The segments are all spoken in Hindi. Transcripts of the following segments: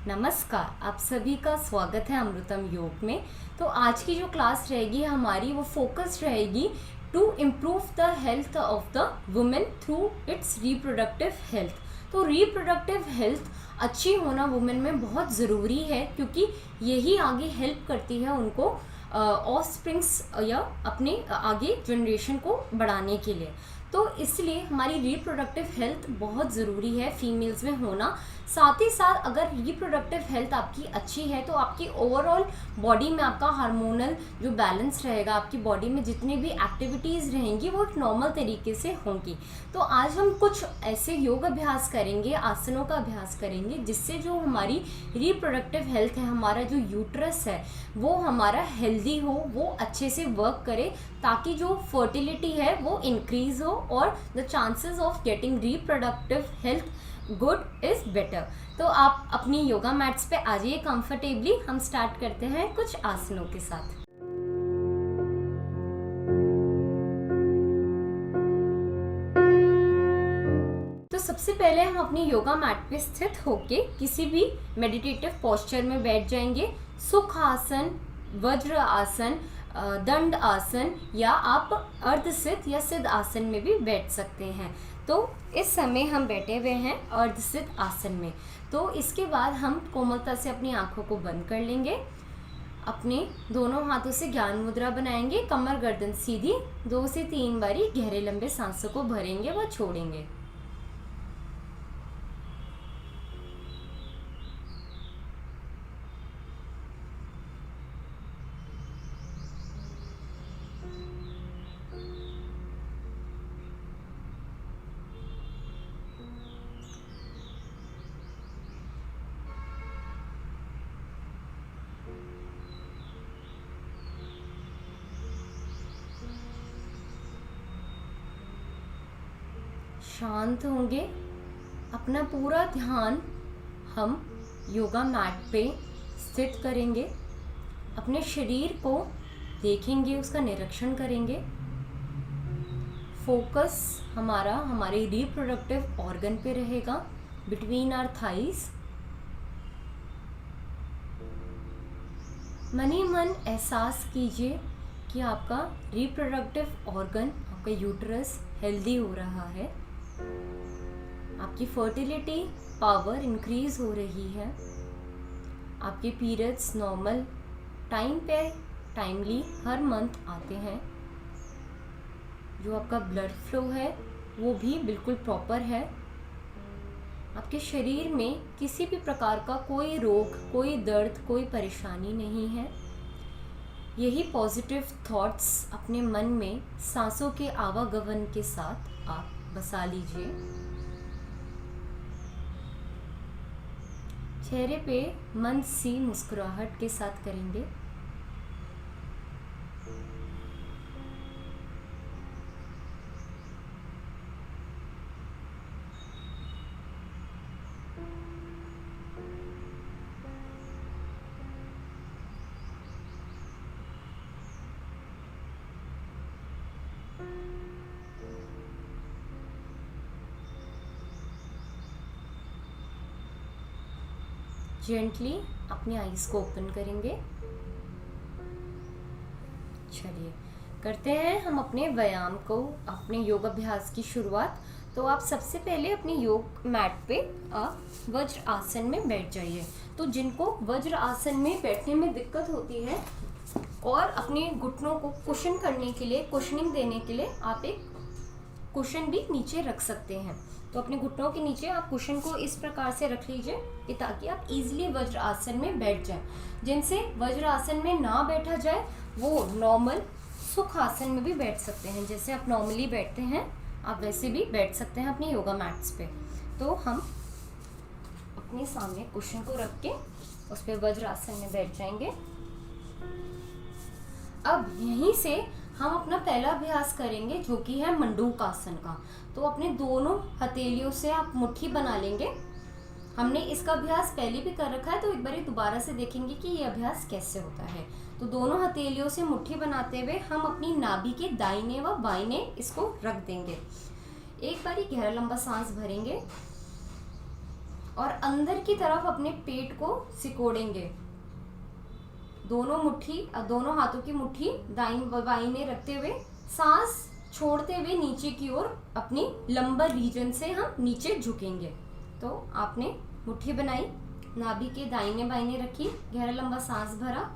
नमस्कार, आप सभी का स्वागत है अमृतम योग में। तो आज की जो क्लास रहेगी हमारी वो फोकस्ड रहेगी to improve the health of the women through its reproductive health. तो रिप्रोडक्टिव हेल्थ अच्छी होना वुमेन में बहुत ज़रूरी है, क्योंकि यही आगे हेल्प करती है उनको ऑफस्प्रिंग्स या अपने आगे जनरेशन को बढ़ाने के लिए। तो इसलिए हमारी रिप्रोडक्टिव हेल्थ बहुत ज़रूरी है फीमेल्स में होना। साथ ही साथ अगर रिप्रोडक्टिव हेल्थ आपकी अच्छी है तो आपकी ओवरऑल बॉडी में आपका हार्मोनल जो बैलेंस रहेगा, आपकी बॉडी में जितनी भी एक्टिविटीज़ रहेंगी वो एक नॉर्मल तरीके से होंगी। तो आज हम कुछ ऐसे योग अभ्यास करेंगे, आसनों का अभ्यास करेंगे, जिससे जो हमारी रिप्रोडक्टिव हेल्थ है, हमारा जो यूट्रस है वो हमारा हेल्दी हो, वो अच्छे से वर्क करे, ताकि जो फर्टिलिटी है वो इंक्रीज हो और the chances of getting reproductive health good is better. तो आप अपनी योगा मैट्स पे आ जाइए कंफर्टेबली। हम स्टार्ट करते हैं कुछ आसनों के साथ। तो सबसे पहले हम अपनी योगा मैट पे स्थित होके किसी भी मेडिटेटिव पोस्चर में बैठ जाएंगे। सुख आसन, वज्र आसन, दंड आसन, या आप अर्धसित या सिद्ध आसन में भी बैठ सकते हैं। तो इस समय हम बैठे हुए हैं अर्धसित आसन में। तो इसके बाद हम कोमलता से अपनी आंखों को बंद कर लेंगे, अपने दोनों हाथों से ज्ञान मुद्रा बनाएंगे, कमर गर्दन सीधी, 2 से 3 बारी गहरे लंबे सांसों को भरेंगे व छोड़ेंगे। शांत होंगे, अपना पूरा ध्यान हम योगा मैट पे स्थित करेंगे, अपने शरीर को देखेंगे, उसका निरीक्षण करेंगे। फोकस हमारा हमारे रिप्रोडक्टिव ऑर्गन पे रहेगा, बिटवीन आवर थाइज। मन ही मन एहसास कीजिए कि आपका रिप्रोडक्टिव ऑर्गन, आपका यूट्रस हेल्दी हो रहा है, आपकी फर्टिलिटी पावर इंक्रीज हो रही है, आपके पीरियड्स नॉर्मल टाइम पे टाइमली हर मंथ आते हैं, जो आपका ब्लड फ्लो है वो भी बिल्कुल प्रॉपर है, आपके शरीर में किसी भी प्रकार का कोई रोग, कोई दर्द, कोई परेशानी नहीं है। यही पॉजिटिव थॉट्स अपने मन में सांसों के आवागमन के साथ आप बसा लीजिए। चेहरे पे मंद सी मुस्कुराहट के साथ करेंगे। जेंटली अपनी आईज को ओपन करेंगे। चलिए करते हैं हम अपने व्यायाम को, अपने योग अभ्यास की शुरुआत। तो आप सबसे पहले अपनी योग मैट पे आप वज्र आसन में बैठ जाइए। तो जिनको वज्र आसन में बैठने में दिक्कत होती है और अपने घुटनों को कुशन करने के लिए, कुशनिंग देने के लिए आप एक कुशन भी नीचे रख सकते हैं। तो अपने घुटनों के नीचे आप कुशन को इस प्रकार से रख लीजिए कि ताकि आप इजीली वज्र आसन में बैठ जाएं। जिनसे वज्र आसन में ना बैठा जाए वो नॉर्मल सुख आसन में भी बैठ सकते हैं। जैसे आप नॉर्मली बैठते हैं आप वैसे भी बैठ सकते हैं अपनी योगा मैट्स पे। तो हम अपने सामने कुशन को रख के उस पर वज्र आसन में बैठ जाएंगे। अब यहीं से हम अपना पहला अभ्यास करेंगे, जो कि है मंडूक आसन का। तो अपने दोनों हथेलियों से आप मुट्ठी बना लेंगे। हमने इसका अभ्यास पहले भी कर रखा है, तो एक बार दोबारा से देखेंगे कि ये अभ्यास कैसे होता है। तो दोनों हथेलियों से मुट्ठी बनाते हुए हम अपनी नाभि के दाहिने व बाइने इसको रख देंगे। एक बारी गहरा लंबा सांस भरेंगे और अंदर की तरफ अपने पेट को सिकोड़ेंगे। दोनों मुट्ठी, दोनों हाथों की मुट्ठी बाईं रखते हुए सांस छोड़ते हुए नीचे की ओर अपनी लंबर रीजन से हम नीचे झुकेंगे। तो आपने मुट्ठी बनाई, नाभि के दाहिने बाईं रखी, गहरा लंबा सांस भरा,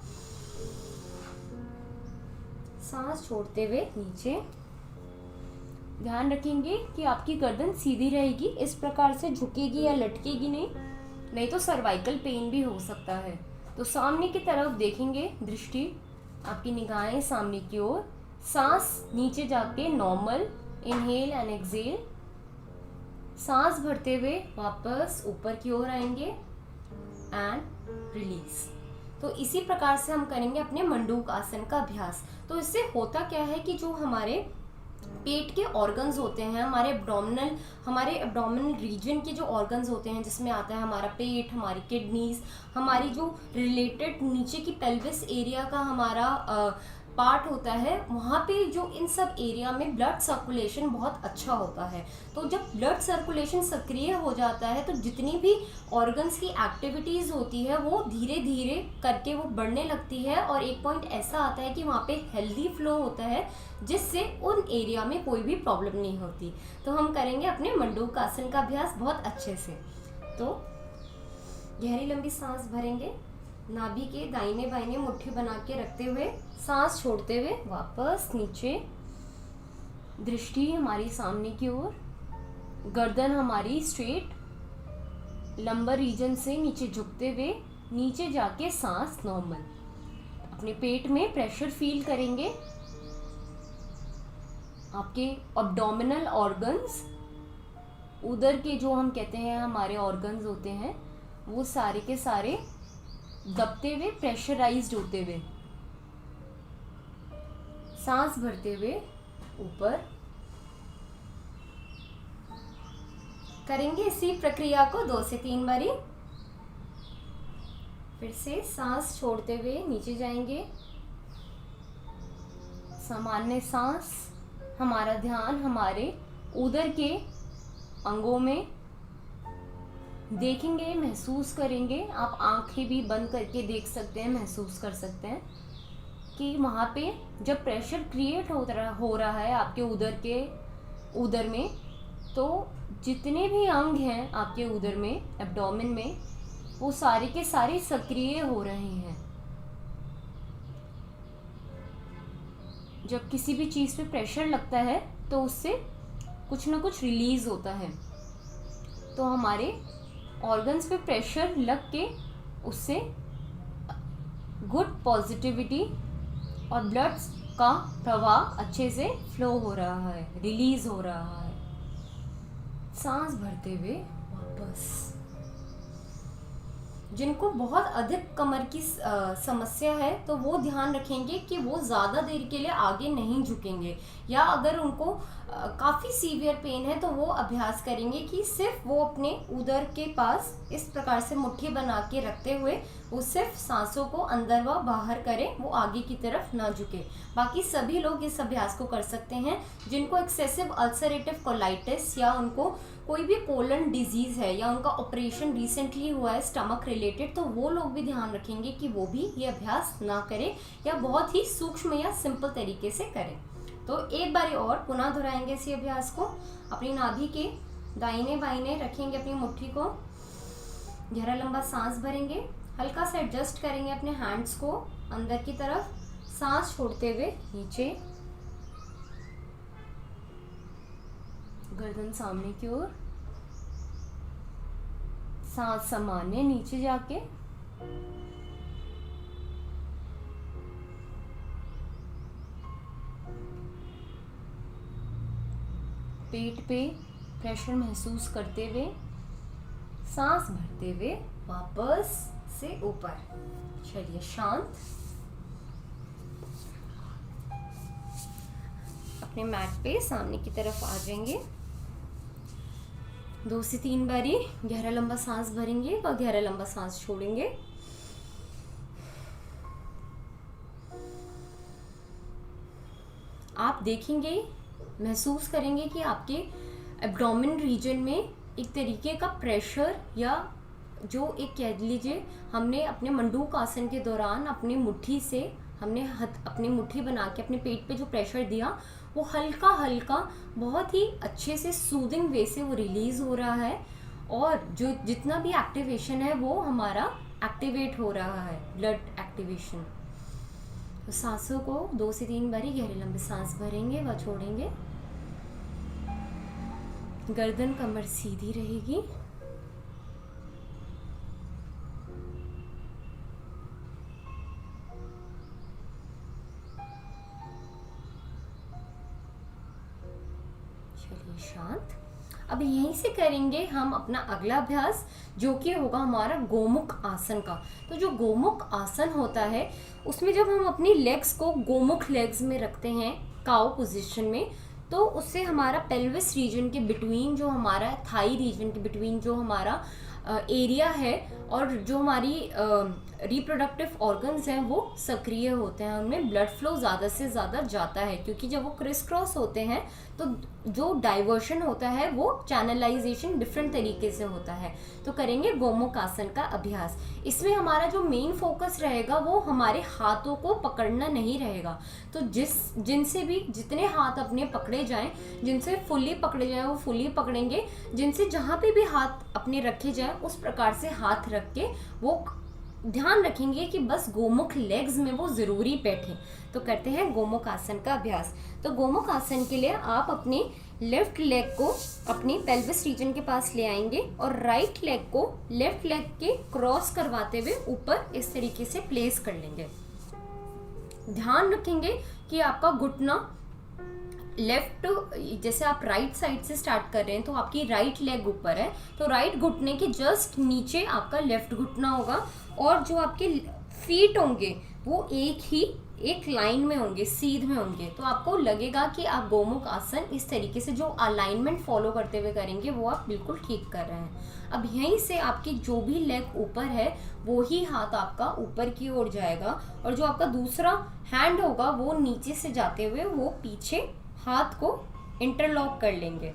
सांस छोड़ते हुए नीचे। ध्यान रखेंगे कि आपकी गर्दन सीधी रहेगी, इस प्रकार से झुकेगी या लटकेगी नहीं तो सर्वाइकल पेन भी हो सकता है। तो सामने की तरफ देखेंगे, दृष्टि आपकी निगाहें सामने की ओर, सांस नीचे जाके नॉर्मल इनहेल एंड एक्सहेल, सांस भरते हुए वापस ऊपर की ओर आएंगे एंड रिलीज। तो इसी प्रकार से हम करेंगे अपने मंडूक आसन का अभ्यास। तो इससे होता क्या है कि जो हमारे पेट के ऑर्गन्स होते हैं, हमारे एब्डोमिनल रीजन के जो ऑर्गन्स होते हैं, जिसमें आता है हमारा पेट, हमारी किडनीज, हमारी जो रिलेटेड नीचे की पेल्विस एरिया का हमारा पार्ट होता है, वहाँ पे जो इन सब एरिया में ब्लड सर्कुलेशन बहुत अच्छा होता है। तो जब ब्लड सर्कुलेशन सक्रिय हो जाता है तो जितनी भी ऑर्गन्स की एक्टिविटीज़ होती है वो धीरे धीरे करके वो बढ़ने लगती है, और एक पॉइंट ऐसा आता है कि वहाँ पे हेल्दी फ्लो होता है, जिससे उन एरिया में कोई भी प्रॉब्लम नहीं होती। तो हम करेंगे अपने मंडूक आसन का अभ्यास बहुत अच्छे से। तो गहरी लंबी सांस भरेंगे, नाभि के दाहिने बाइने मुट्ठी बना के रखते हुए सांस छोड़ते हुए वापस नीचे। दृष्टि हमारी सामने की ओर, गर्दन हमारी स्ट्रेट, लंबर रीजन से नीचे झुकते हुए नीचे जाके सांस नॉर्मल। अपने पेट में प्रेशर फील करेंगे। आपके एब्डोमिनल ऑर्गन्स, उदर के जो हम कहते हैं हमारे ऑर्गन्स होते हैं, वो सारे के सारे दबते हुए, प्रेशराइज्ड होते हुए, सांस भरते हुए ऊपर करेंगे। इसी प्रक्रिया को 2 से 3 बारी। फिर से सांस छोड़ते हुए नीचे जाएंगे, सामान्य सांस। हमारा ध्यान हमारे उदर के अंगों में देखेंगे, महसूस करेंगे। आप आंखें भी बंद करके देख सकते हैं, महसूस कर सकते हैं कि वहाँ पे जब प्रेशर क्रिएट हो रहा है आपके उदर में, तो जितने भी अंग हैं आपके उदर में, एब्डोमेन में, वो सारे के सारे सक्रिय हो रहे हैं। जब किसी भी चीज़ पे प्रेशर लगता है तो उससे कुछ ना कुछ रिलीज होता है। तो हमारे ऑर्गन्स पे प्रेशर लग के उससे गुड पॉजिटिविटी और ब्लड का प्रवाह अच्छे से फ्लो हो रहा है, रिलीज हो रहा है। सांस भरते हुए वापस। जिनको बहुत अधिक कमर की समस्या है तो वो ध्यान रखेंगे कि वो ज़्यादा देर के लिए आगे नहीं झुकेंगे, या अगर उनको काफ़ी सीवियर पेन है तो वो अभ्यास करेंगे कि सिर्फ वो अपने उदर के पास इस प्रकार से मुट्ठी बना के रखते हुए वो सिर्फ सांसों को अंदर व बाहर करें, वो आगे की तरफ ना झुके। बाकी सभी लोग इस अभ्यास को कर सकते हैं। जिनको एक्सेसिव अल्सरेटिव कोलाइटिस या उनको कोई भी कोलन डिजीज़ है या उनका ऑपरेशन रिसेंटली हुआ है स्टमक रिलेटेड, तो वो लोग भी ध्यान रखेंगे कि वो भी ये अभ्यास ना करें या बहुत ही सूक्ष्म या सिंपल तरीके से करें। तो एक बार और पुनः दोहराएंगे इसी अभ्यास को। अपनी नाभि के दाहिने बाइने रखेंगे अपनी मुट्ठी को, गहरा लंबा सांस भरेंगे, हल्का सा एडजस्ट करेंगे अपने हैंड्स को अंदर की तरफ, सांस छोड़ते हुए नीचे, गर्दन सामने की ओर, सांस सामान्य नीचे जाके, पेट पे प्रेशर महसूस करते हुए सांस भरते हुए वापस से ऊपर। चलिए शांत। अपने मैट पे सामने की तरफ आ जाएंगे। 2 से 3 बारी गहरा लंबा सांस भरेंगे और गहरा लंबा सांस छोड़ेंगे। आप देखेंगे, महसूस करेंगे कि आपके एब्डोमेन रीजन में एक तरीके का प्रेशर, या जो एक कह लीजिए हमने अपने मंडूक आसन के दौरान अपनी मुट्ठी से हमने अपनी मुट्ठी बना के अपने पेट पे जो प्रेशर दिया, वो हल्का हल्का बहुत ही अच्छे से सूदिंग वे से वो रिलीज हो रहा है, और जो जितना भी एक्टिवेशन है वो हमारा एक्टिवेट हो रहा है, ब्लड एक्टिवेशन। तो सांसों को 2 से 3 बारी गहरे लंबे सांस भरेंगे व छोड़ेंगे। गर्दन कमर सीधी रहेगी। चलिए शांत। अब यहीं से करेंगे हम अपना अगला अभ्यास, जो कि होगा हमारा गोमुख आसन का। तो जो गोमुख आसन होता है उसमें जब हम अपनी लेग्स को गोमुख लेग्स में रखते हैं काउ पोजीशन में, तो उससे हमारा पेल्विस रीजन के बिटवीन, जो हमारा थाई रीजन के बिटवीन जो हमारा एरिया है, और जो हमारी रिप्रोडक्टिव ऑर्गन्स हैं वो सक्रिय होते हैं, उनमें ब्लड फ्लो ज़्यादा से ज़्यादा जाता है, क्योंकि जब वो क्रिस क्रॉस होते हैं तो जो डाइवर्शन होता है वो चैनलाइजेशन डिफरेंट तरीके से होता है। तो करेंगे गोमुख आसन का अभ्यास। इसमें हमारा जो मेन फोकस रहेगा वो हमारे हाथों को पकड़ना नहीं रहेगा। तो जिनसे भी जितने हाथ अपने पकड़े जाएं, जिनसे फुल्ली पकड़े जाएं वो फुल्ली पकड़ेंगे, जिनसे जहाँ पे भी हाथ अपने रखे जाएं उस प्रकार से हाथ रख के वो ध्यान रखेंगे कि बस गोमुख लेग्स में वो जरूरी बैठे। तो करते हैं गोमुख आसन का अभ्यास। तो गोमुख आसन के लिए आप अपने लेफ्ट लेग को अपनी पेल्विस रीजन के पास ले आएंगे और राइट लेग को लेफ्ट लेग के क्रॉस करवाते हुए ऊपर इस तरीके से प्लेस कर लेंगे। ध्यान रखेंगे कि आपका घुटना लेफ्ट, जैसे आप राइट साइड से स्टार्ट कर रहे हैं तो आपकी राइट लेग ऊपर है, तो राइट घुटने के जस्ट नीचे आपका लेफ्ट घुटना होगा, और जो आपके फीट होंगे वो एक लाइन में होंगे, सीध में होंगे। तो आपको लगेगा कि आप गोमुख आसन इस तरीके से जो अलाइनमेंट फॉलो करते हुए करेंगे वो आप बिल्कुल ठीक कर रहे हैं। अब यहीं से आपकी जो भी लेग ऊपर है वो ही हाथ आपका ऊपर की ओर जाएगा, और जो आपका दूसरा हैंड होगा वो नीचे से जाते हुए वो पीछे हाथ को इंटरलॉक कर लेंगे,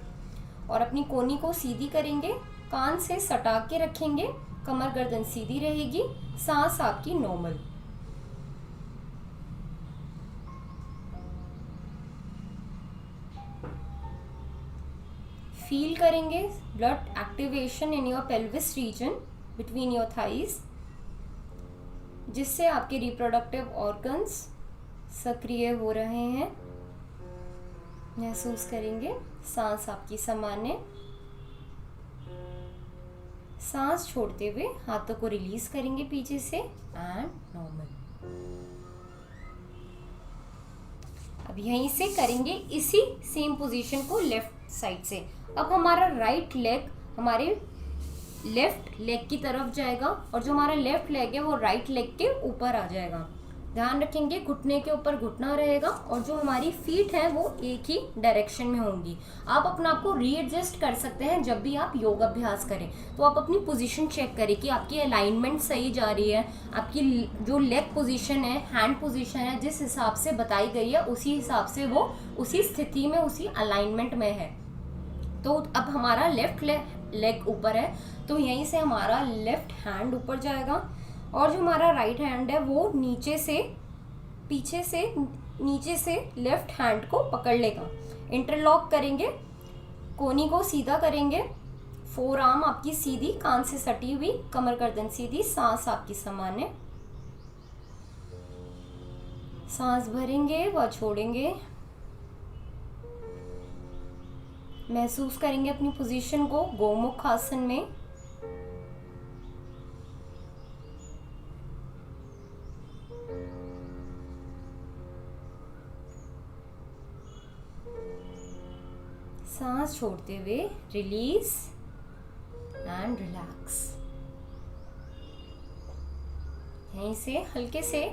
और अपनी कोहनी को सीधी करेंगे, कान से सटा के रखेंगे, कमर गर्दन सीधी रहेगी, सांस आपकी नॉर्मल। फील करेंगे blood activation in your pelvis region between your thighs, जिससे आपके रिप्रोडक्टिव ऑर्गन्स सक्रिय हो रहे हैं। महसूस करेंगे सांस आपकी सामान्य। सांस छोड़ते हुए हाथों को रिलीज करेंगे पीछे से एंड नॉर्मल। अब यहीं से करेंगे इसी सेम पोजीशन को लेफ्ट साइड से। अब हमारा राइट लेग हमारे लेफ्ट लेग की तरफ जाएगा, और जो हमारा लेफ्ट लेग है वो राइट लेग के ऊपर आ जाएगा। ध्यान रखेंगे घुटने के ऊपर घुटना रहेगा, और जो हमारी फीट है वो एक ही डायरेक्शन में होंगी। आप अपना आपको रीएडजस्ट कर सकते हैं जब भी आप योग अभ्यास करें। तो आप अपनी पोजीशन चेक करें कि आपकी अलाइनमेंट सही जा रही है, आपकी जो लेग पोजीशन है, हैंड पोजीशन है, जिस हिसाब से बताई गई है उसी हिसाब से वो उसी स्थिति में उसी अलाइनमेंट में है। तो अब हमारा लेफ्ट लेग ऊपर है, तो यहीं से हमारा लेफ्ट हैंड ऊपर जाएगा, और जो हमारा राइट हैंड है वो नीचे से पीछे से नीचे से लेफ्ट हैंड को पकड़ लेगा। इंटरलॉक करेंगे, कोहनी को सीधा करेंगे, फोर आर्म आपकी सीधी, कान से सटी हुई, कमर गर्दन सीधी, सांस आपकी सामान्य। सांस भरेंगे व छोड़ेंगे। महसूस करेंगे अपनी पोजीशन को गोमुख आसन में। सांस छोड़ते हुए रिलीज एंड रिलैक्स। यहीं से हल्के से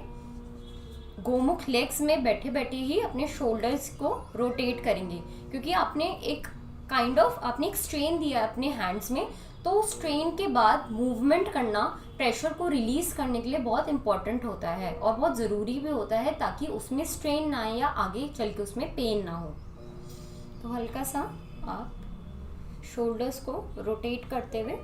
गोमुख लेग्स में बैठे बैठे ही अपने शोल्डर्स को रोटेट करेंगे, क्योंकि आपने एक आपने एक स्ट्रेन दिया अपने हैंड्स में, तो स्ट्रेन के बाद मूवमेंट करना प्रेशर को रिलीज करने के लिए बहुत इंपॉर्टेंट होता है और बहुत ज़रूरी भी होता है, ताकि उसमें स्ट्रेन ना आए या आगे चल के उसमें पेन ना हो। तो हल्का सा आप शोल्डर्स को रोटेट करते हुए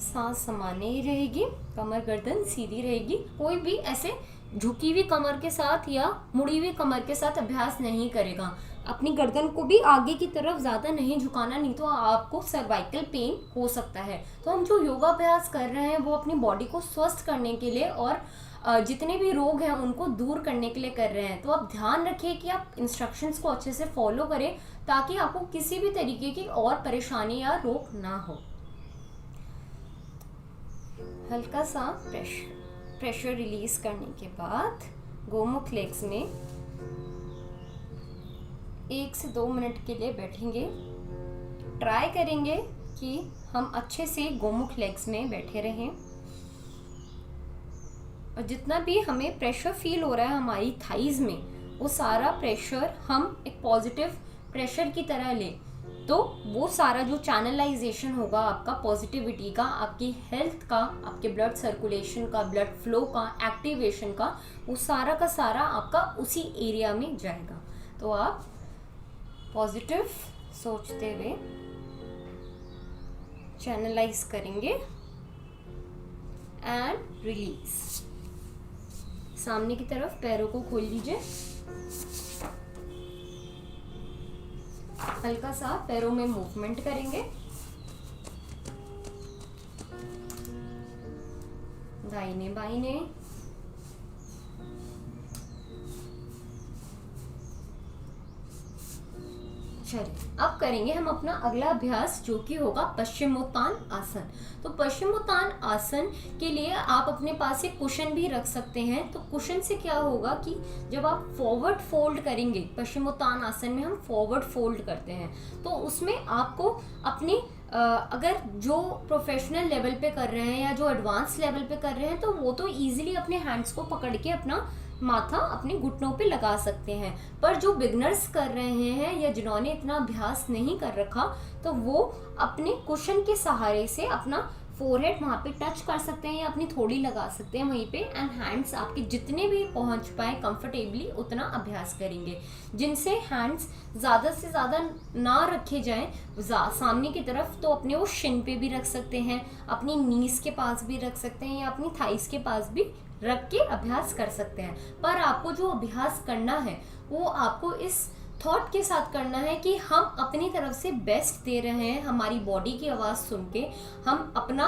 सांस सामान्य ही रहेगी, कमर गर्दन सीधी रहेगी। कोई भी ऐसे झुकी हुई कमर के साथ या मुड़ी हुई कमर के साथ अभ्यास नहीं करेगा। अपनी गर्दन को भी आगे की तरफ ज़्यादा नहीं झुकाना, नहीं तो आपको सर्वाइकल पेन हो सकता है। तो हम जो योगाभ्यास कर रहे हैं वो अपनी बॉडी को स्वस्थ करने के लिए और जितने भी रोग हैं उनको दूर करने के लिए कर रहे हैं। तो आप ध्यान रखिए कि आप इंस्ट्रक्शंस को अच्छे से फॉलो करें ताकि आपको किसी भी तरीके की और परेशानी या रोग ना हो। हल्का सा प्रेशर रिलीज करने के बाद गोमुख लेग्स में 1 से 2 मिनट के लिए बैठेंगे। ट्राई करेंगे कि हम अच्छे से गोमुख लेग्स में बैठे रहें और जितना भी हमें प्रेशर फील हो रहा है हमारी थाइज में, वो सारा प्रेशर हम एक पॉजिटिव प्रेशर की तरह लें, तो वो सारा जो चैनलाइजेशन होगा आपका पॉजिटिविटी का, आपकी हेल्थ का, आपके ब्लड सर्कुलेशन का, ब्लड फ्लो का, एक्टिवेशन का, वो सारा का सारा आपका उसी एरिया में जाएगा। तो आप पॉजिटिव सोचते हुए चैनलाइज करेंगे एंड रिलीज। सामने की तरफ पैरों को खोल लीजिए, हल्का सा पैरों में मूवमेंट करेंगे, दाहिने बाहिने। चलिए अब करेंगे हम अपना अगला अभ्यास जो कि होगा पश्चिमोत्तान आसन। तो पश्चिमोत्तान आसन के लिए आप अपने पास एक कुशन भी रख सकते हैं। तो कुशन से क्या होगा कि जब आप फॉरवर्ड फोल्ड करेंगे, पश्चिमोत्तान आसन में हम फॉरवर्ड फोल्ड करते हैं, तो उसमें आपको अपनी अगर जो प्रोफेशनल लेवल पे कर रहे हैं या जो एडवांस लेवल पे कर रहे हैं तो वो तो इजीली अपने हैंड्स को पकड़ के अपना माथा अपने घुटनों पे लगा सकते हैं। पर जो बिगनर्स कर रहे हैं या जिन्होंने इतना अभ्यास नहीं कर रखा, तो वो अपने कुशन के सहारे से अपना फोरहेड वहाँ पे टच कर सकते हैं या अपनी थोड़ी लगा सकते हैं वहीं पे, एंड हैंड्स आपके जितने भी पहुँच पाए कंफर्टेबली उतना अभ्यास करेंगे। जिनसे हैंड्स ज़्यादा से ज़्यादा ना रखे जाएं सामने की तरफ, तो अपने वो शिन पे भी रख सकते हैं, अपनी नीज के पास भी रख सकते हैं या अपनी थाइस के पास भी रख के अभ्यास कर सकते हैं। पर आपको जो अभ्यास करना है वो आपको इस थॉट के साथ करना है कि हम अपनी तरफ से बेस्ट दे रहे हैं, हमारी बॉडी की आवाज़ सुन के हम अपना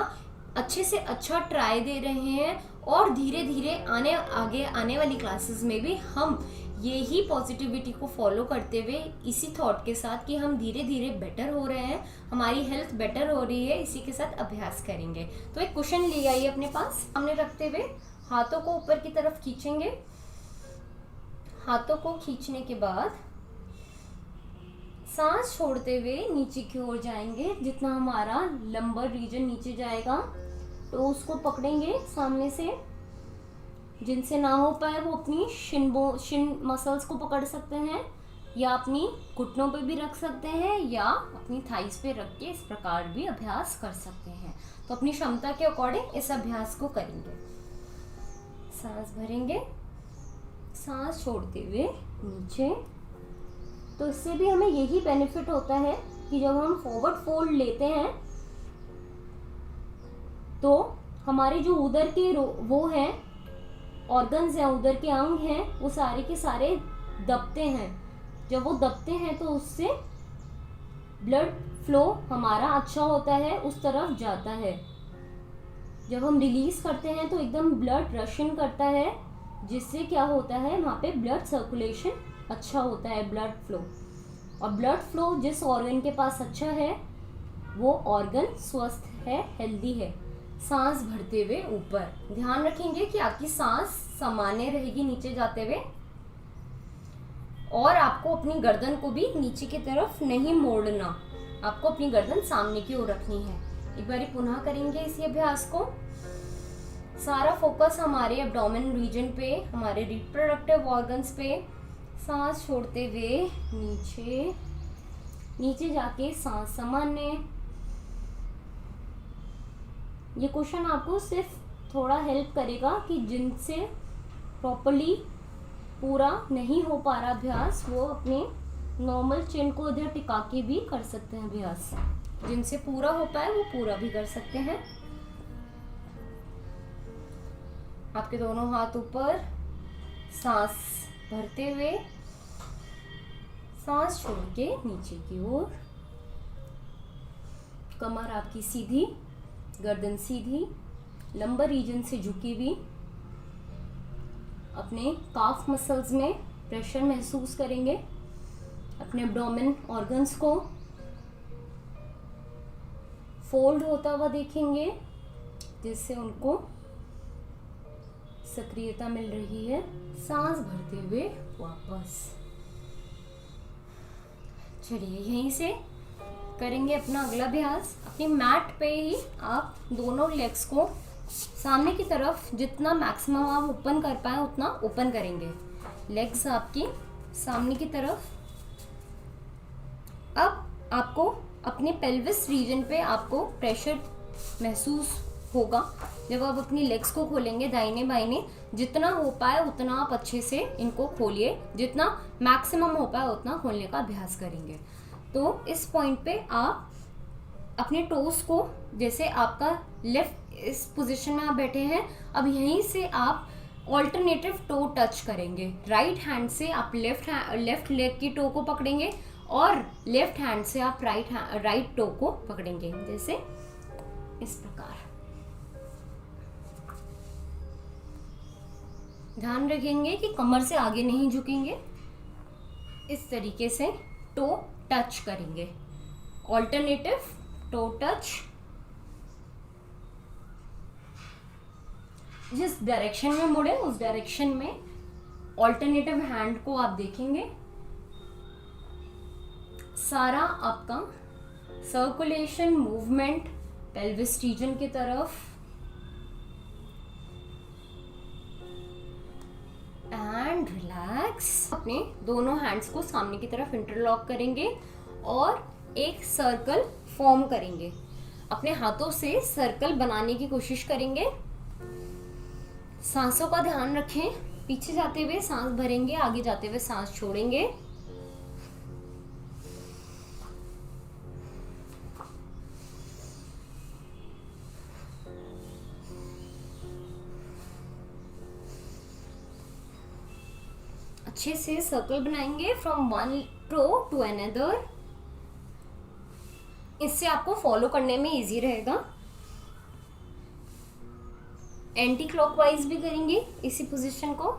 अच्छे से अच्छा ट्राई दे रहे हैं, और धीरे धीरे आगे आने वाली क्लासेस में भी हम यही पॉजिटिविटी को फॉलो करते हुए इसी थॉट के साथ कि हम धीरे धीरे बेटर हो रहे हैं, हमारी हेल्थ बेटर हो रही है, इसी के साथ अभ्यास करेंगे। तो एक कुशन ले आइए अपने पास, सामने रखते हुए हाथों को ऊपर की तरफ खींचेंगे। हाथों को खींचने के बाद सांस छोड़ते हुए नीचे की ओर जाएंगे। जितना हमारा लंबर रीजन नीचे जाएगा तो उसको पकड़ेंगे सामने से। जिनसे ना हो पाए वो अपनी शिन मसल्स को पकड़ सकते हैं या अपनी घुटनों पे भी रख सकते हैं या अपनी थाइस पे रख के इस प्रकार भी अभ्यास कर सकते हैं। तो अपनी क्षमता के अकॉर्डिंग इस अभ्यास को करेंगे। सांस भरेंगे, सांस छोड़ते हुए नीचे। तो इससे भी हमें यही बेनिफिट होता है कि जब हम फॉरवर्ड फोल्ड लेते हैं तो हमारे जो उदर के वो हैं ऑर्गन्स हैं, उदर के अंग हैं, वो सारे के सारे दबते हैं। जब वो दबते हैं तो उससे ब्लड फ्लो हमारा अच्छा होता है, उस तरफ जाता है। जब हम रिलीज करते हैं तो एकदम ब्लड रशियन करता है, जिससे क्या होता है वहाँ पे ब्लड सर्कुलेशन अच्छा होता है, ब्लड फ्लो। और ब्लड फ्लो जिस ऑर्गन के पास अच्छा है वो ऑर्गन स्वस्थ है, हेल्दी है। सांस भरते हुए ऊपर ध्यान रखेंगे कि आपकी सांस सामान्य रहेगी नीचे जाते हुए, और आपको अपनी गर्दन को भी नीचे की तरफ नहीं मोड़ना, आपको अपनी गर्दन सामने की ओर रखनी है। एक बार पुनः करेंगे इसी अभ्यास को। सारा फोकस हमारे एब्डोमेन रीजन पे, हमारे रिप्रोडक्टिव ऑर्गन्स पे। सांस छोड़ते हुए नीचे जाके सांस सामान्य। ये क्वेश्चन आपको सिर्फ थोड़ा हेल्प करेगा कि जिनसे प्रॉपर्ली पूरा नहीं हो पा रहा अभ्यास, वो अपने नॉर्मल चिन को इधर टिका के भी कर सकते हैं अभ्यास, जिनसे पूरा हो पाए वो पूरा भी कर सकते हैं। आपके दोनों हाथ ऊपर, सांस भरते हुए सांस छोड़ के नीचे की ओर। कमर आपकी सीधी, गर्दन सीधी, लंबर रीजन से झुकी हुई। अपने काफ मसल्स में प्रेशर महसूस करेंगे, अपने एब्डोमेन ऑर्गन्स को फोल्ड होता हुआ देखेंगे, जिससे उनको सक्रियता मिल रही है। सांस भरते हुए वापस। चलिए यहीं से करेंगे अपना अगला अभ्यास। अपनी मैट पे ही आप दोनों लेग्स को सामने की तरफ जितना मैक्सिमम आप ओपन कर पाए उतना ओपन करेंगे। लेग्स आपकी सामने की तरफ। अब आपको अपने पेल्विस रीजन पे आपको प्रेशर महसूस होगा जब आप अपनी लेग्स को खोलेंगे दाहिने बाइने। जितना हो पाए उतना आप अच्छे से इनको खोलिए, जितना मैक्सिमम हो पाए उतना खोलने का अभ्यास करेंगे। तो इस पॉइंट पे आप अपने टोस को, जैसे आपका लेफ्ट इस पोजीशन में आप बैठे हैं, अब यहीं से आप ऑल्टरनेटिव टो टच करेंगे। राइट हैंड से आप लेफ्ट लेग की टो को पकड़ेंगे और लेफ्ट हैंड से आप राइट टो को पकड़ेंगे, जैसे इस प्रकार। ध्यान रखेंगे कि कमर से आगे नहीं झुकेंगे। इस तरीके से टो टच करेंगे, ऑल्टरनेटिव टो टच। जिस डायरेक्शन में मुड़े उस डायरेक्शन में ऑल्टरनेटिव हैंड को आप देखेंगे। सारा आपका सर्कुलेशन मूवमेंट पेल्विस रीजन की तरफ एंड रिलैक्स। अपने दोनों हैंड्स को सामने की तरफ इंटरलॉक करेंगे और एक सर्कल फॉर्म करेंगे। अपने हाथों से सर्कल बनाने की कोशिश करेंगे। सांसों का ध्यान रखें। पीछे जाते हुए सांस भरेंगे, आगे जाते हुए सांस छोड़ेंगे। अच्छे से सर्कल बनाएंगे from one to to another. इससे आपको फॉलो करने में इजी रहेगा। एंटी क्लॉकवाइज भी करेंगे इसी पोजीशन को।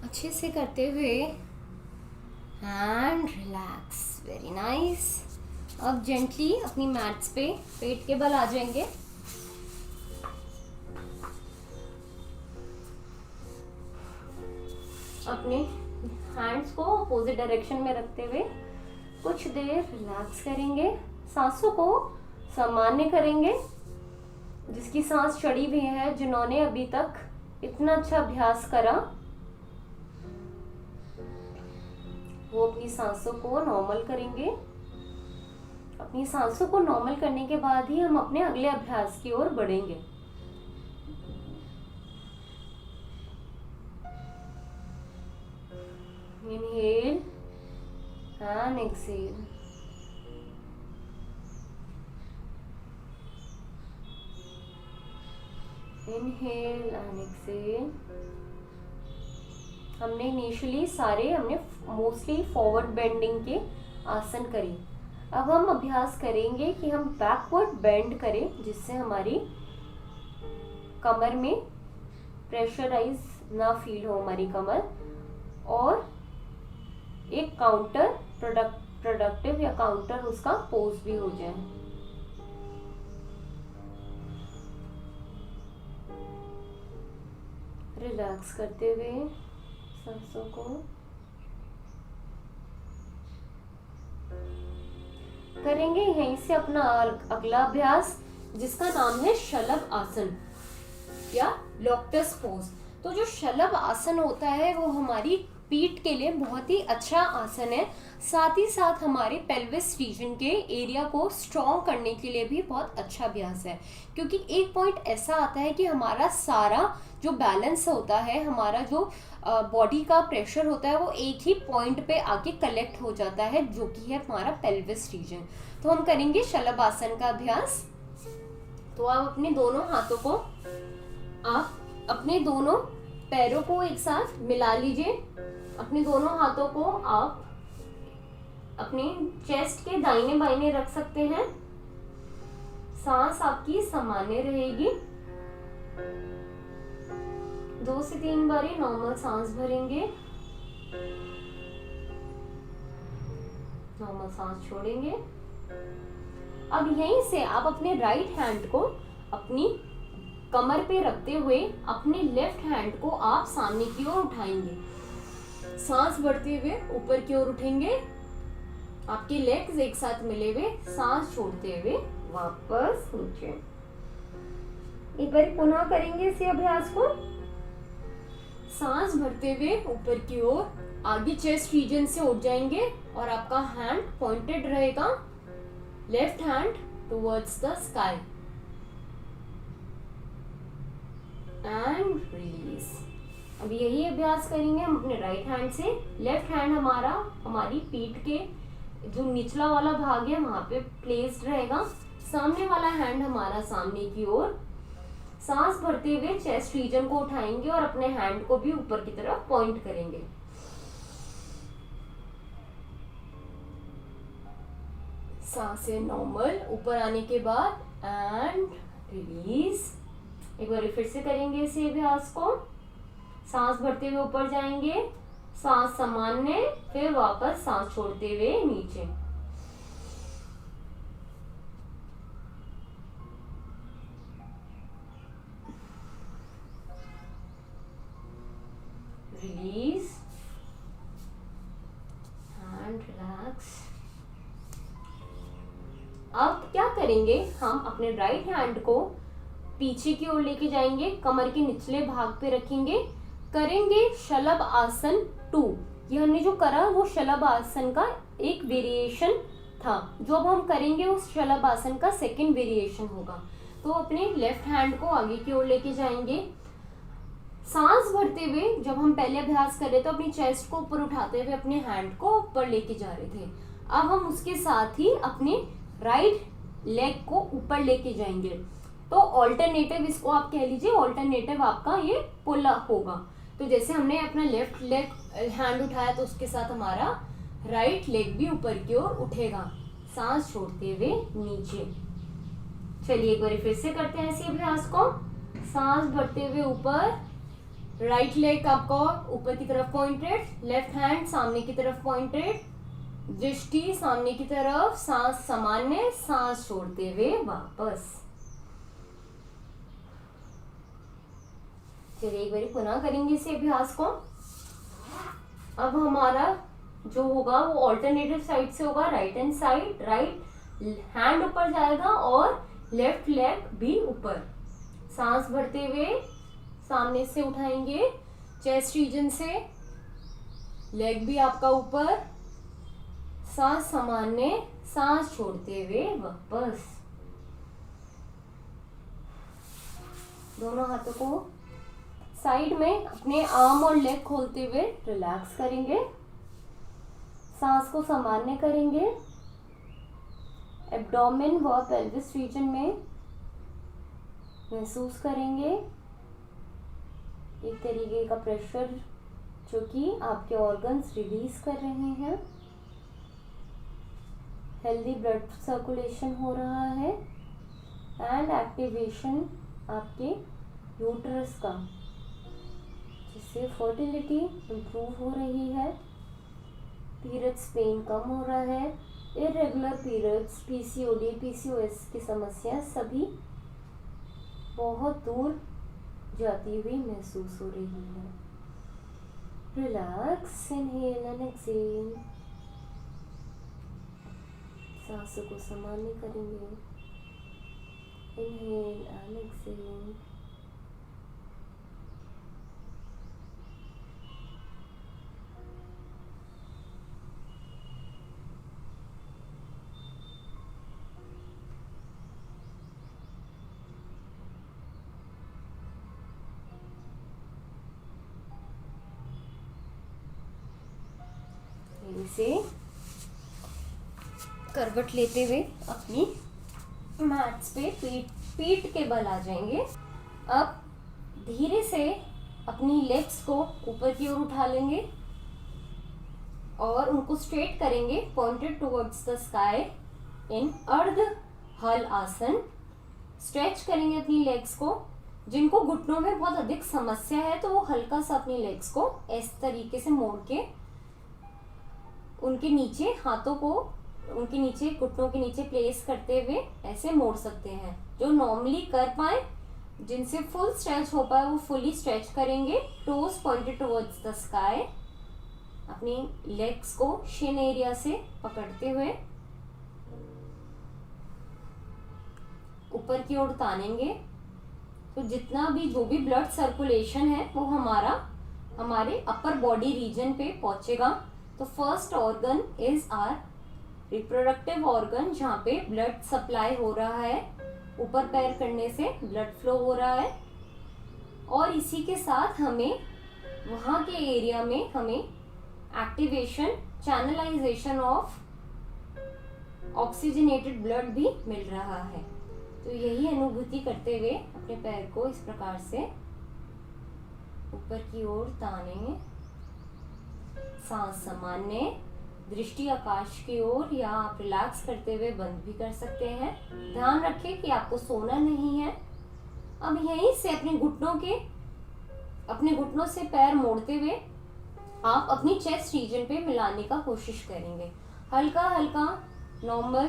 अच्छे से करते हुए एंड रिलैक्स। Very nice. अब जेंटली अपनी मैट्स पे पेट के बल आ जाएंगे। अपने हैंड्स को अपोजिट डायरेक्शन में रखते हुए कुछ देर रिलैक्स करेंगे। सांसों को सामान्य करेंगे। जिसकी सांस चढ़ी हुई है, जिन्होंने अभी तक इतना अच्छा अभ्यास करा, वो अपनी सांसों को नॉर्मल करेंगे। अपनी सांसों को नॉर्मल करने के बाद ही हम अपने अगले अभ्यास की ओर बढ़ेंगे। Inhale and exhale. Inhale and exhale. हमने इनिशियली हमने मोस्टली फॉरवर्ड बेंडिंग के आसन करे। अब हम अभ्यास करेंगे कि हम बैकवर्ड बेंड करें, जिससे हमारी कमर में प्रेशराइज ना फील हो हमारी कमर, और एक काउंटर प्रोडक्टिव या काउंटर उसका पोज भी हो जाए। रिलैक्स करते हुए सांसों को करेंगे। यहीं से अपना अगला अभ्यास, जिसका नाम है शलभ आसन या लोटस पोज। तो जो शलभ आसन होता है वो हमारी पीठ के लिए बहुत ही अच्छा आसन है। साथ ही साथ हमारे पेल्विस रीजन के एरिया को स्ट्रॉन्ग करने के लिए भी बहुत अच्छा अभ्यास है, क्योंकि एक पॉइंट ऐसा आता है कि हमारा सारा जो बैलेंस होता है, हमारा जो बॉडी का प्रेशर होता है, वो एक ही पॉइंट पे आके कलेक्ट हो जाता है, जो कि है हमारा पेल्विस रीजन। तो हम करेंगे शलभ आसन का अभ्यास। तो आप अपने दोनों हाथों को, आप अपने दोनों पैरों को एक साथ मिला लीजिए। अपने दोनों हाथों को आप अपने चेस्ट के दाहिने बाइने रख सकते हैं। सांस आपकी सामान्य रहेगी। 2 से 3 बारी नॉर्मल सांस भरेंगे, नॉर्मल सांस छोड़ेंगे। अब यहीं से आप अपने राइट हैंड को अपनी कमर पे रखते हुए अपने लेफ्ट हैंड को आप सामने की ओर उठाएंगे। सांस बढ़ते हुए ऊपर की ओर उठेंगे, आपके लेग्स एक साथ मिले हुए, सांस छोड़ते हुए वापस नीचे। एक बार पुनः करेंगे इसी अभ्यास को। सांस भरते हुए ऊपर की ओर आगे चेस्ट रीजन से उठ जाएंगे और आपका हैंड पॉइंटेड रहेगा, left hand towards the sky and release. अब यही अभ्यास करेंगे हम अपने राइट हैंड से। लेफ्ट हैंड हमारा हमारी पीठ के जो निचला वाला भाग है वहां पे प्लेस्ड रहेगा, सामने वाला हैंड हमारा सामने की ओर। सांस भरते हुए चेस्ट रीजन को उठाएंगे और अपने हैंड को भी ऊपर की तरफ पॉइंट करेंगे। सांसें नॉर्मल ऊपर आने के बाद एंड रिलीज। एक बार फिर से करेंगे इसी अभ्यास को। सांस भरते हुए ऊपर जाएंगे, सांस सामान्य, फिर वापस सांस छोड़ते हुए नीचे। Release and relax. अब क्या करेंगे, हम अपने राइट हैंड को पीछे की ओर लेके जाएंगे, कमर के निचले भाग पे रखेंगे, करेंगे शलभ आसन 2। ये हमने जो करा वो शलभ आसन का एक वेरिएशन था, जो अब हम करेंगे उस शलभ आसन का सेकंड वेरिएशन होगा। तो अपने लेफ्ट हैंड को आगे की ओर लेके जाएंगे। सांस भरते हुए जब हम पहले अभ्यास कर रहे थे, अपनी चेस्ट को ऊपर उठाते हुए अपने हैंड को ऊपर लेके जा रहे थे। अब हम उसके साथ ही अपने राइट लेग को ऊपर लेके जाएंगे। तो ऑल्टरनेटिव, इसको आप कह लीजिए ऑल्टरनेटिव आपका ये पुल अप होगा। तो जैसे हमने अपना लेफ्ट लेग हैंड उठाया तो उसके साथ हमारा राइट लेग भी ऊपर की ओर उठेगा, सांस छोड़ते हुए नीचे। चलिए एक बार फिर से करते हैं इसी अभ्यास को। सांस भरते हुए ऊपर, राइट लेग आपका ऊपर की तरफ पॉइंटेड, लेफ्ट हैंड सामने की तरफ पॉइंटेड, दृष्टि सामने की तरफ, सांस सामान्य, सांस छोड़ते हुए वापस। चलिए एक बार पुनः करेंगे इसी अभ्यास को। अब हमारा जो होगा वो ऑल्टरनेटिव साइड से होगा, right hand side, right hand ऊपर जाएगा और लेफ्ट लेग भी ऊपर। सांस भरते हुए सामने से उठाएंगे, चेस्ट रीजन से, लेग भी आपका ऊपर, सांस सामान्य, सांस छोड़ते हुए वापस। दोनों हाथों को साइड में अपने आर्म और लेग खोलते हुए रिलैक्स करेंगे, सांस को सामान्य करेंगे। एब्डोमेन व पेल्विस रीजन में महसूस करेंगे एक तरीके का प्रेशर जो कि आपके ऑर्गन्स रिलीज कर रहे हैं। हेल्दी ब्लड सर्कुलेशन हो रहा है एंड एक्टिवेशन आपके यूट्रस का, जिससे फर्टिलिटी इम्प्रूव हो रही है, पीरियड्स पेन कम हो रहा है, इरेगुलर पीरियड्स, पीसीओडी, पीसीओएस की समस्या सभी बहुत दूर जाती हुई महसूस हो रही है। Relax, inhale and exhale. सांसों को सामान्य करेंगे, इनहेल एंड एक्सहेल। इसे करवट लेते हुए अपनी मैट्स पे पीठ के बल आ जाएंगे। अब धीरे से अपनी लेग्स को ऊपर की ओर उठा लेंगे और उनको स्ट्रेट करेंगे, pointed towards the sky in अर्ध हल आसन। स्ट्रेच करेंगे अपनी लेग्स को। जिनको घुटनों में बहुत अधिक समस्या है तो वो हल्का सा अपनी लेग्स को इस तरीके से मोड़ के उनके नीचे हाथों को उनके नीचे घुटनों के नीचे प्लेस करते हुए ऐसे मोड़ सकते हैं। जो नॉर्मली कर पाए, जिनसे फुल स्ट्रेच हो पाए, वो फुली स्ट्रेच करेंगे। Toes pointed towards the sky. अपनी लेग्स को शिन एरिया से पकड़ते हुए ऊपर की ओर तानेंगे। तो जितना भी जो भी ब्लड सर्कुलेशन है वो हमारे अपर बॉडी रीजन पे पहुंचेगा। तो first organ is are reproductive organ, जहाँ पे ब्लड सप्लाई हो रहा है। ऊपर पैर करने से ब्लड फ्लो हो रहा है और इसी के साथ हमें वहाँ के एरिया में हमें activation, channelisation of oxygenated blood भी मिल रहा है। तो यही अनुभूति करते हुए अपने पैर को इस प्रकार से ऊपर की ओर तानेंगे। सांस सामान्य, दृष्टि आकाश की ओर, या आप रिलैक्स करते हुए बंद भी कर सकते हैं। ध्यान रखें कि आपको सोना नहीं है। अब यहीं से अपने घुटनों से पैर मोड़ते हुए आप अपनी चेस्ट रीजन पे मिलाने का कोशिश करेंगे। हल्का हल्का नॉर्मल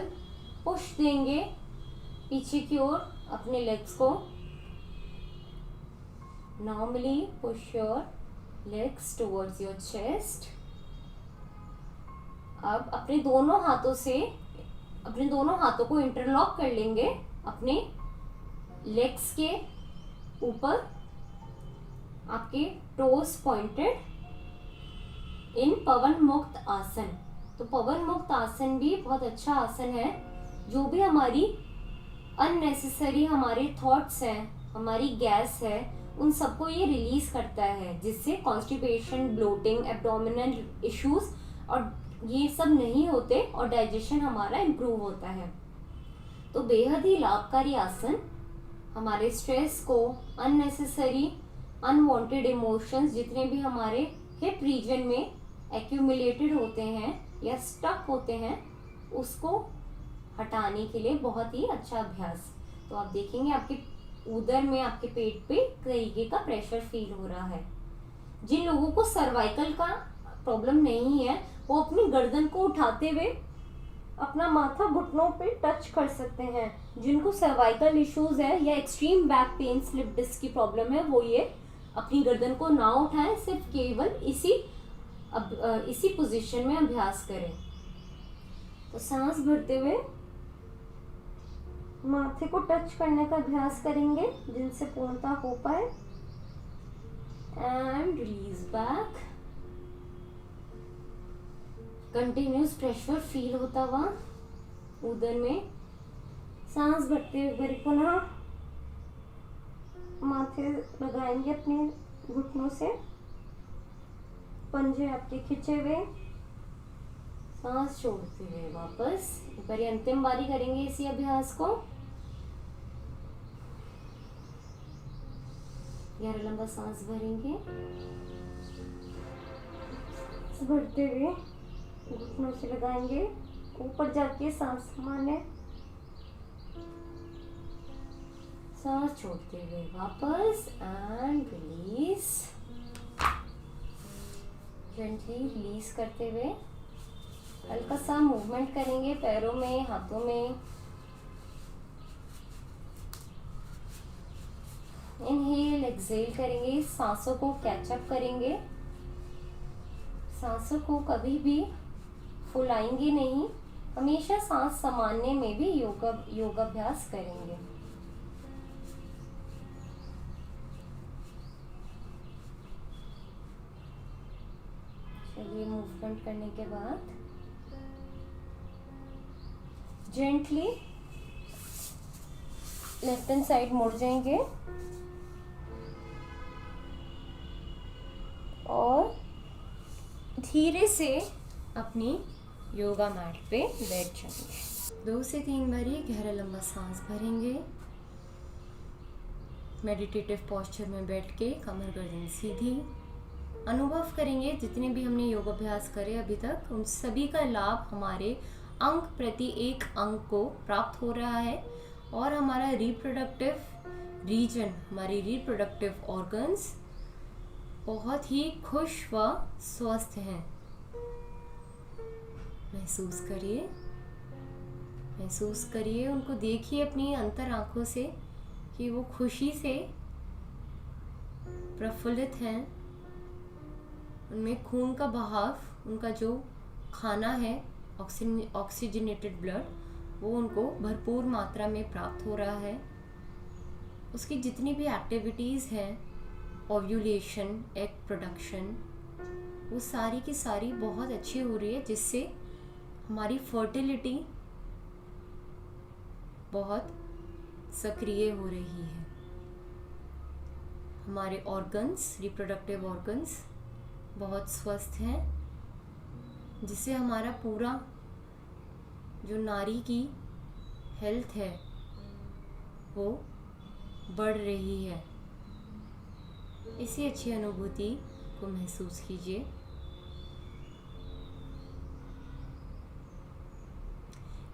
पुश देंगे पीछे की ओर अपने लेग्स को। Normally push your legs towards your chest. अब अपने दोनों हाथों को इंटरलॉक कर लेंगे अपने लेग्स के ऊपर, आपके टोस पॉइंटेड इन पवन मुक्त आसन। तो पवन मुक्त आसन भी बहुत अच्छा आसन है। जो भी हमारी अननेसेसरी हमारे थॉट्स हैं, हमारी गैस है, उन सबको ये रिलीज करता है, जिससे कॉन्स्टिपेशन, ब्लोटिंग, एब्डोमिनल इश्यूज और ये सब नहीं होते और डाइजेशन हमारा इम्प्रूव होता है। तो बेहद ही लाभकारी आसन हमारे स्ट्रेस को, अननेसेसरी अनवांटेड इमोशंस जितने भी हमारे हिप रीजन में एक्यूमुलेटेड होते हैं या स्टक होते हैं, उसको हटाने के लिए बहुत ही अच्छा अभ्यास। तो आप देखेंगे आपके उदर में, आपके पेट पे तरीके का प्रेशर फील हो रहा है। जिन लोगों को सर्वाइकल का प्रॉब्लम नहीं है वो अपनी गर्दन को उठाते हुए अपना माथा घुटनों पे टच कर सकते हैं। जिनको सर्वाइकल इश्यूज है या extreme back pain, slip disc की प्रॉब्लम है, वो ये अपनी गर्दन को ना उठाएं, सिर्फ केवल इसी पोजीशन में अभ्यास करें। तो सांस भरते हुए माथे को टच करने का अभ्यास करेंगे जिनसे पूर्णता हो पाए। And release back. Continuous pressure feel होता हुआ उदर में। सांस भरते हुए पुनः माथे लगाएंगे अपने घुटनों से, पंजे आपके खिंचे हुए। सांस छोड़ते हुए वापस ऊपर ही अंतिम बारी करेंगे इसी अभ्यास को। गहरा लंबा सांस भरेंगे, भरते हुए घुटनों से लगाएंगे, ऊपर जाके सांस माने, सांस छोड़ते हुए वापस एंड रिलीज। जेंटली रिलीज करते हुए हल्का सा मूवमेंट करेंगे पैरों में, हाथों में। इनहेल, एक्सहेल करेंगे, सांसों को कैचअप करेंगे। सांसों को कभी भी फुलाएंगे नहीं, हमेशा सांस सामान्य में भी योगाभ्यास करेंगे। चलिए, मूवमेंट करने के बाद जेंटली लेफ्ट हैंड साइड मुड़ जाएंगे और धीरे से अपनी योगा मैट पे बैठ जाएंगे। 2 से 3 बारी गहरा लंबा सांस भरेंगे। मेडिटेटिव पोस्चर में बैठ के कमर गर्दन सीधी। अनुभव करेंगे जितने भी हमने योगाभ्यास करे अभी तक उन सभी का लाभ हमारे अंग प्रति एक अंग को प्राप्त हो रहा है और हमारा रिप्रोडक्टिव रीजन, हमारी रिप्रोडक्टिव ऑर्गन्स बहुत ही खुश व स्वस्थ हैं। महसूस करिए उनको, देखिए अपनी अंतर आंखों से कि वो खुशी से प्रफुल्लित हैं। उनमें खून का बहाव, उनका जो खाना है ऑक्सीजनेटेड ब्लड, वो उनको भरपूर मात्रा में प्राप्त हो रहा है। उसकी जितनी भी एक्टिविटीज़ हैं, ओव्यूलेशन, एग प्रोडक्शन, वो सारी की सारी बहुत अच्छी हो रही है, जिससे हमारी फर्टिलिटी बहुत सक्रिय हो रही है। हमारे ऑर्गन्स, रिप्रोडक्टिव ऑर्गन्स बहुत स्वस्थ हैं, जिससे हमारा पूरा जो नारी की हेल्थ है वो बढ़ रही है। इसी अच्छी अनुभूति को महसूस कीजिए।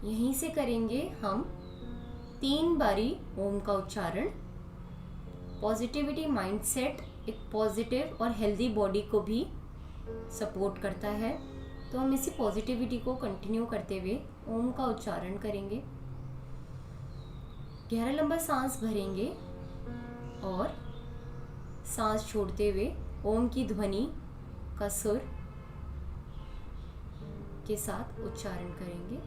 यहीं से करेंगे हम 3 बारी ओम का उच्चारण। पॉजिटिविटी माइंडसेट एक पॉजिटिव और हेल्दी बॉडी को भी सपोर्ट करता है, तो हम इसी पॉजिटिविटी को कंटिन्यू करते हुए ओम का उच्चारण करेंगे। गहरा लंबा सांस भरेंगे और सांस छोड़ते हुए ओम की ध्वनि का सुर के साथ उच्चारण करेंगे।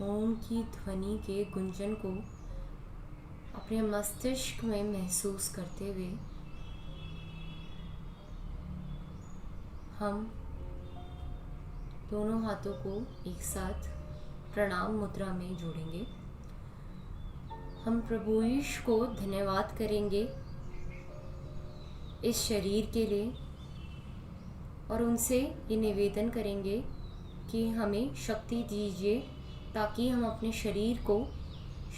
ओम की ध्वनि के गुंजन को अपने मस्तिष्क में महसूस करते हुए हम दोनों हाथों को एक साथ प्रणाम मुद्रा में जोड़ेंगे। हम प्रभु ईश को धन्यवाद करेंगे इस शरीर के लिए और उनसे ये निवेदन करेंगे कि हमें शक्ति दीजिए ताकि हम अपने शरीर को,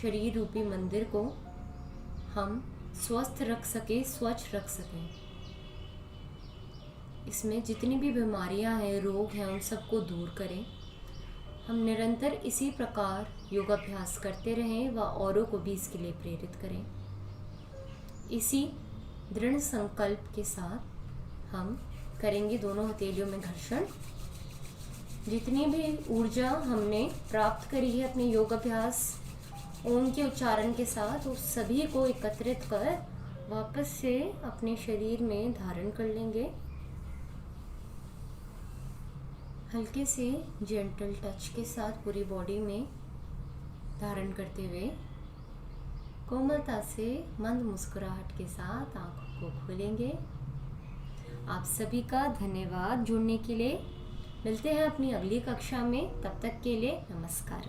शरीर रूपी मंदिर को हम स्वस्थ रख सकें, स्वच्छ रख सकें। इसमें जितनी भी बीमारियां हैं, रोग हैं, उन सबको दूर करें। हम निरंतर इसी प्रकार योगाभ्यास करते रहें व औरों को भी इसके लिए प्रेरित करें। इसी दृढ़ संकल्प के साथ हम करेंगे दोनों हथेलियों में घर्षण। जितनी भी ऊर्जा हमने प्राप्त करी है अपने योगाभ्यास ओम के उच्चारण के साथ, उस सभी को एकत्रित कर वापस से अपने शरीर में धारण कर लेंगे। हल्के से जेंटल टच के साथ पूरी बॉडी में धारण करते हुए कोमलता से मंद मुस्कुराहट के साथ आंखों को खोलेंगे। आप सभी का धन्यवाद जुड़ने के लिए। मिलते हैं अपनी अगली कक्षा में, तब तक के लिए नमस्कार।